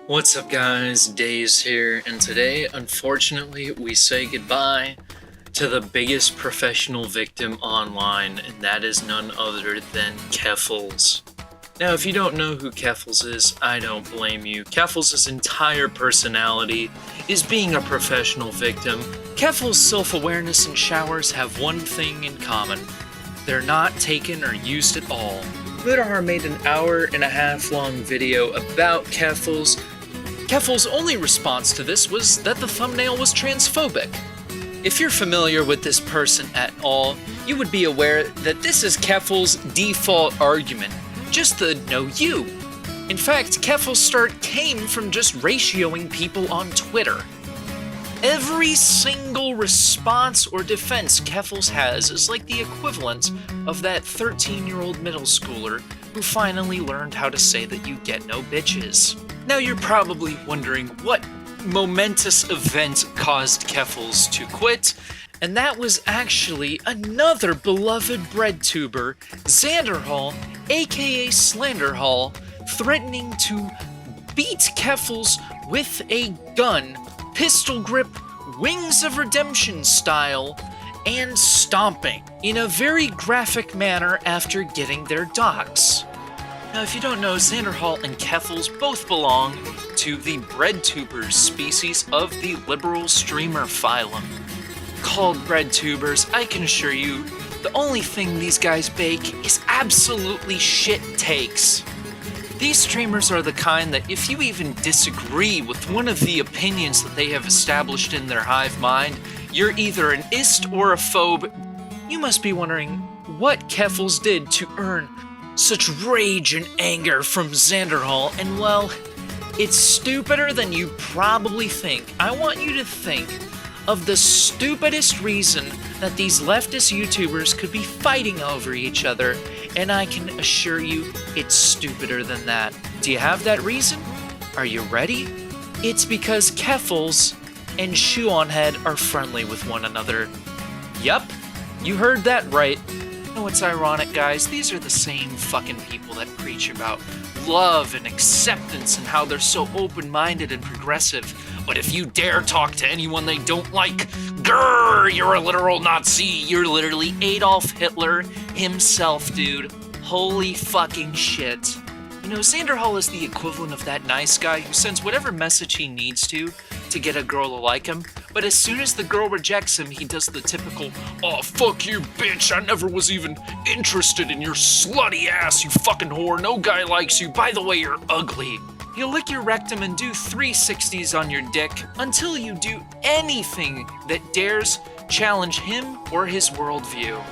What's up guys, Days here, and today, unfortunately, we say goodbye to the biggest professional victim online, and that is none other than Keffals. Now, if you don't know who Keffals is, I don't blame you. Keffals' entire personality is being a professional victim. Keffals' self-awareness and showers have one thing in common. They're not taken or used at all. Xanderhal made an hour-and-a-half long video about Keffals. Keffals' only response to this was that the thumbnail was transphobic. If you're familiar with this person at all, you would be aware that this is Keffals' default argument, just the no you. In fact, Keffals' start came from just ratioing people on Twitter. Every single response or defense Keffals has is like the equivalent of that 13-year-old middle schooler who finally learned how to say that you get no bitches. Now you're probably wondering what momentous event caused Keffals to quit, and that was actually another beloved Breadtuber, Xanderhal, aka Slenderhal, threatening to beat Keffals with a gun, pistol grip, Wings of Redemption style, and stomping in a very graphic manner after getting their docs. Now, if you don't know, Xanderhal and Keffals both belong to the Breadtubers species of the liberal streamer phylum. Called Breadtubers, I can assure you, the only thing these guys bake is absolutely shit takes. These streamers are the kind that if you even disagree with one of the opinions that they have established in their hive mind, you're either an ist or a phobe. You must be wondering what Keffals did to earn such rage and anger from Xanderhal, and well, it's stupider than you probably think. I want you to think of the stupidest reason that these leftist YouTubers could be fighting over each other, and I can assure you it's stupider than that. Do you have that reason? Are you ready? It's because Keffals and Shoeonhead are friendly with one another. Yup, you heard that right. You know what's ironic, guys? These are the same fucking people that preach about love and acceptance and how they're so open-minded and progressive. But if you dare talk to anyone they don't like, grrr, you're a literal Nazi. You're literally Adolf Hitler himself, dude. Holy fucking shit. You know, Xanderhal is the equivalent of that nice guy who sends whatever message he needs to get a girl to like him, but as soon as the girl rejects him, he does the typical, "Oh, fuck you, bitch, I never was even interested in your slutty ass, you fucking whore, no guy likes you, by the way, you're ugly." He'll lick your rectum and do 360s on your dick until you do anything that dares challenge him or his worldview.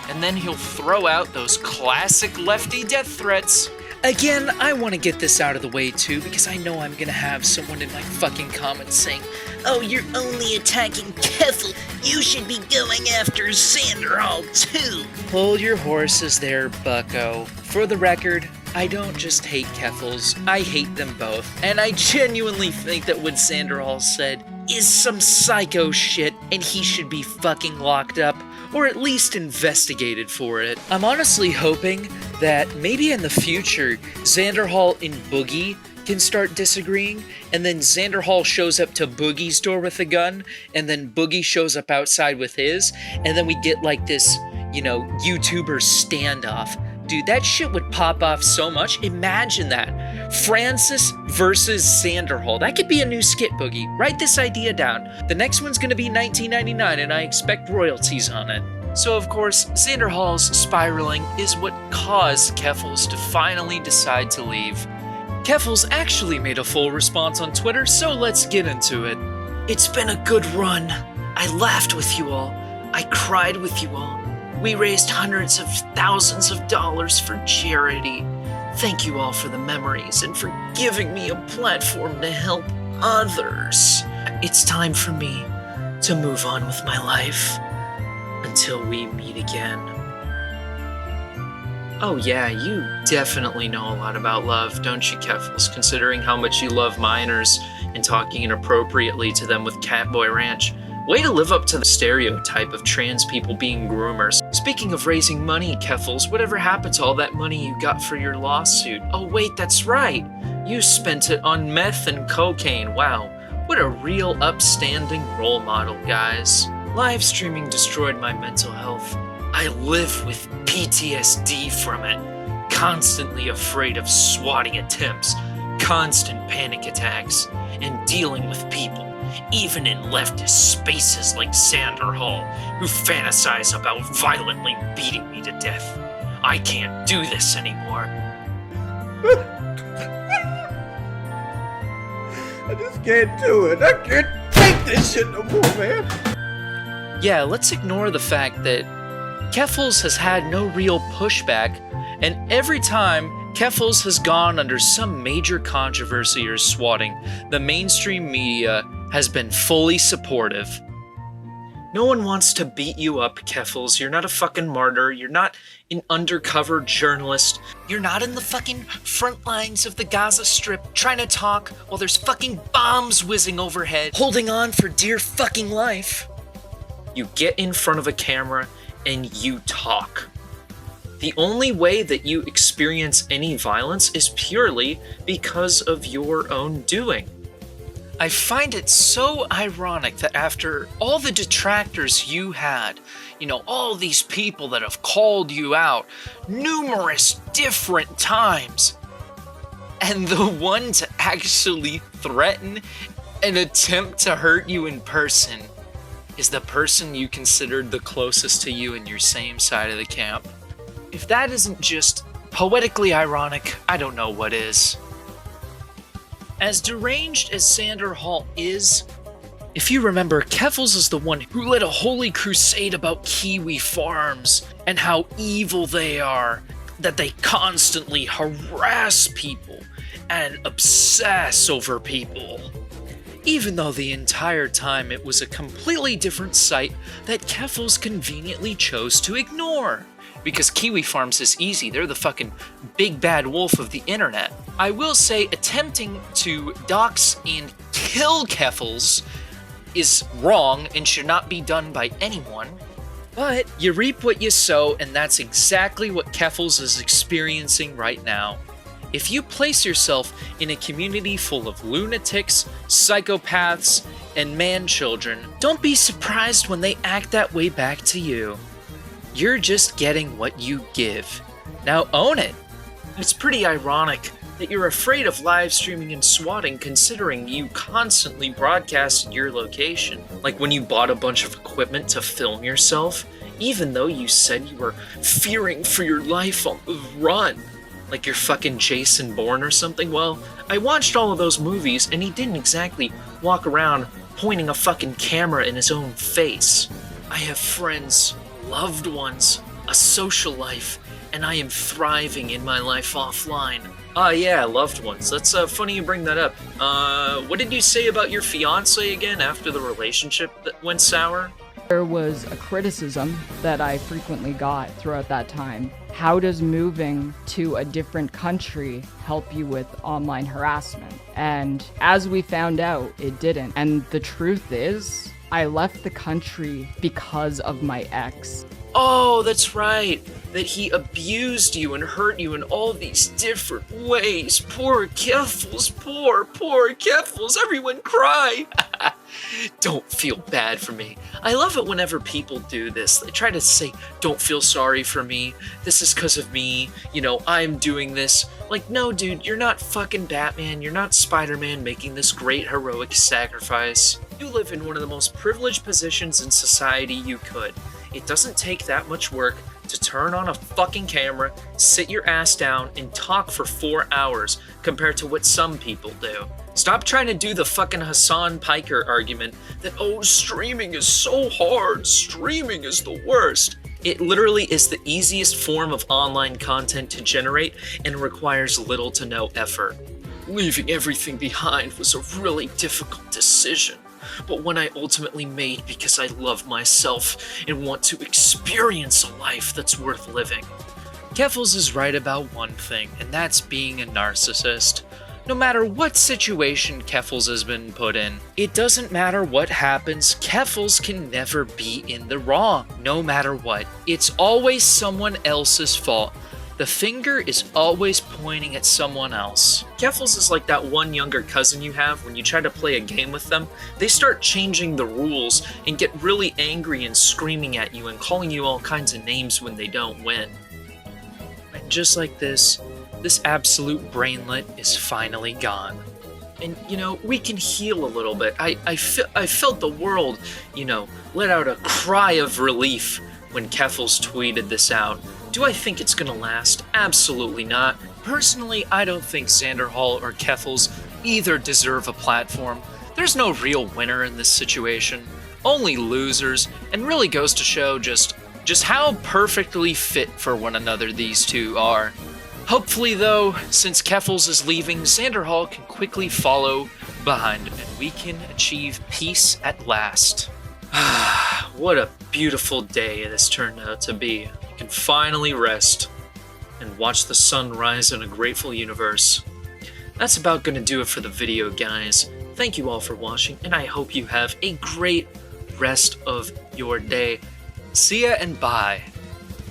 And then he'll throw out those classic lefty death threats. Again, I want to get this out of the way too, because I know I'm gonna have someone in my fucking comments saying, "Oh, you're only attacking Keffals. You should be going after Xanderhal too." Hold your horses there, bucko. For the record, I don't just hate Keffals, I hate them both. And I genuinely think that what Xanderhal said is some psycho shit, and he should be fucking locked up, or at least investigated for it. I'm honestly hoping that maybe in the future, Xanderhal and Boogie can start disagreeing, and then Xanderhal shows up to Boogie's door with a gun, and then Boogie shows up outside with his, and then we get like this, you know, YouTuber standoff. Dude, that shit would pop off so much. Imagine that. Francis versus Xanderhal. That could be a new skit, Boogie. Write this idea down. The next one's gonna be 1999, and I expect royalties on it. So, of course, Xanderhal's spiraling is what caused Keffals to finally decide to leave. Keffals actually made a full response on Twitter, so let's get into it. "It's been a good run. I laughed with you all. I cried with you all. We raised hundreds of thousands of dollars for charity. Thank you all for the memories and for giving me a platform to help others. It's time for me to move on with my life. Until we meet again." Oh yeah, you definitely know a lot about love, don't you, Keffals, considering how much you love minors and talking inappropriately to them with Catboy Ranch. Way to live up to the stereotype of trans people being groomers. Speaking of raising money, Keffals, whatever happened to all that money you got for your lawsuit? Oh wait, that's right. You spent it on meth and cocaine. Wow, what a real upstanding role model, guys. Live streaming destroyed my mental health. I live with PTSD from it. Constantly afraid of swatting attempts, constant panic attacks, and dealing with people, even in leftist spaces like Xanderhal, who fantasize about violently beating me to death. I can't do this anymore. I just can't do it. I can't take this shit no more, man. Yeah, let's ignore the fact that Keffals has had no real pushback, and every time Keffals has gone under some major controversy or swatting, the mainstream media has been fully supportive. No one wants to beat you up, Keffals. You're not a fucking martyr. You're not an undercover journalist. You're not in the fucking front lines of the Gaza Strip trying to talk while there's fucking bombs whizzing overhead, holding on for dear fucking life. You get in front of a camera and you talk. The only way that you experience any violence is purely because of your own doing. I find it so ironic that after all the detractors you had, all these people that have called you out numerous different times, and the one to actually threaten and attempt to hurt you in person is the person you considered the closest to you in your same side of the camp. If that isn't just poetically ironic, I don't know what is. As deranged as Xanderhal is, if you remember, Keffals is the one who led a holy crusade about kiwi farms and how evil they are, that they constantly harass people and obsess over people. Even though the entire time it was a completely different site that Keffals conveniently chose to ignore. Because Kiwi Farms is easy, they're the fucking big bad wolf of the internet. I will say attempting to dox and kill Keffals is wrong and should not be done by anyone. But you reap what you sow, and that's exactly what Keffals is experiencing right now. If you place yourself in a community full of lunatics, psychopaths, and man-children, don't be surprised when they act that way back to you. You're just getting what you give. Now own it. It's pretty ironic that you're afraid of live streaming and swatting considering you constantly broadcasted your location. Like when you bought a bunch of equipment to film yourself, even though you said you were fearing for your life on the run. Like you're fucking Jason Bourne or something. Well, I watched all of those movies and he didn't exactly walk around pointing a fucking camera in his own face. I have friends, loved ones, a social life, and I am thriving in my life offline. Yeah, loved ones. That's funny you bring that up. What did you say about your fiance again after the relationship that went sour? There was a criticism that I frequently got throughout that time. How does moving to a different country help you with online harassment? And as we found out, it didn't. And the truth is, I left the country because of my ex. Oh, that's right. That he abused you and hurt you in all these different ways. Poor Keffals, poor Keffals. Everyone cry. Don't feel bad for me. I love it whenever people do this. They try to say, don't feel sorry for me. This is because of me. I'm doing this. Like, no, dude, you're not fucking Batman. You're not Spider-Man making this great heroic sacrifice. You live in one of the most privileged positions in society you could. It doesn't take that much work to turn on a fucking camera, sit your ass down, and talk for 4 hours compared to what some people do. Stop trying to do the fucking Hassan Piker argument that, streaming is so hard, streaming is the worst. It literally is the easiest form of online content to generate and requires little to no effort. Leaving everything behind was a really difficult decision, but one I ultimately made because I love myself and want to experience a life that's worth living. Keffals is right about one thing, and that's being a narcissist. No matter what situation Keffals has been put in, it doesn't matter what happens, Keffals can never be in the wrong, no matter what. It's always someone else's fault. The finger is always pointing at someone else. Keffals is like that one younger cousin you have when you try to play a game with them. They start changing the rules and get really angry and screaming at you and calling you all kinds of names when they don't win. And just like this absolute brainlet is finally gone. And, we can heal a little bit. I felt the world, let out a cry of relief when Keffals tweeted this out. Do I think it's gonna last? Absolutely not. Personally, I don't think Xanderhal or Keffals either deserve a platform. There's no real winner in this situation, only losers, and really goes to show just how perfectly fit for one another these two are. Hopefully though, since Keffals is leaving, Xanderhal can quickly follow behind him and we can achieve peace at last. What a beautiful day this turned out to be. I can finally rest and watch the sun rise in a grateful universe. That's about gonna do it for the video, guys. Thank you all for watching, and I hope you have a great rest of your day. See ya and bye.